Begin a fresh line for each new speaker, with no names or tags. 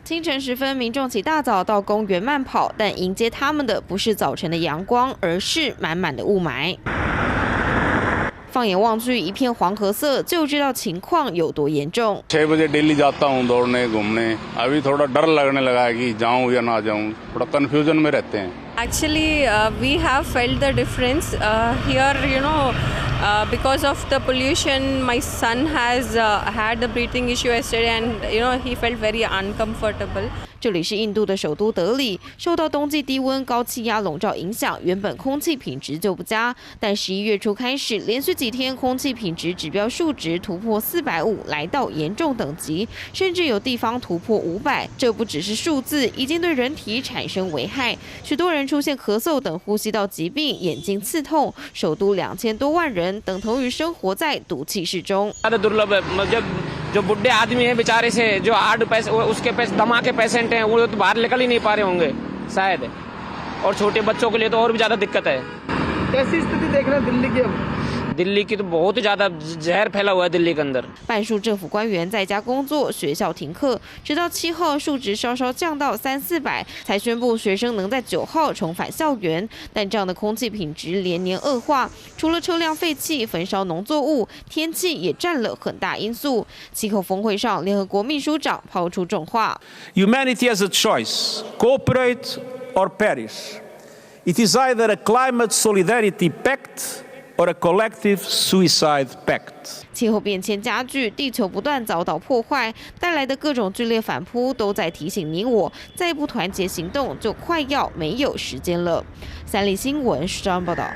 清晨时分，民众起大早到公园慢跑，但迎接他们的不是早晨的阳光，而是满满的雾霾。放眼望去，一片黄褐色，就知道情况有多严重。
6 बजे डेली जाता हूँ दौड़ने घूमने, अभी थोड़ा डर लगने लगा है कि जाऊँ या ना जाऊँ, थोड़ा कंफ्यूजन में रहते हैं।
Actually, we have felt the difference here. Because of the pollution, my son has had a breathing issue yesterday, and he felt very uncomfortable.
这里是印度的首都德里，受到冬季低温、高气压笼罩影响，原本空气品质就不佳。但11月初开始，连续几天空气品质指标数值突破450，来到严重等级，甚至有地方突破500。这不只是数字，已经对人体产生危害。许多人出现咳嗽等呼吸道疾病，眼睛刺痛。首都2000多万人等同于生活在毒气室中。
जो बुढ़े आदमी हैं बेचारे से जो हार्ट उसके दमा के पेशेंट हैं वो तो बाहर निकल ही नहीं पा रहे होंगे शायद, और छोटे बच्चों के लिए तो और भी ज़्यादा दिक्कत है।
कैसी स्थिति देख रहे हैं दिल्ली की?
दिल्ली की तो बहुत ज़्यादा जहर फैला हुआ है दिल्ली के अंदर।
半数政府官员在家工作，学校停课，直到7号数值稍稍降到300-400，才宣布学生能在9号重返校园。但这样的空气品质连年恶化，除了车辆废气、焚烧农作物，天气也占了很大因素。气候峰会上，联合国秘书长抛出重话
：Humanity has a choice: cooperate or perish. It is either a climate solidarity pact.or a collective suicide pact.
气候变迁加剧，地球不断遭到破坏，带来的各种剧烈反扑都在提醒你我，再不团结行动，就快要没有时间了。三立新闻，张报道。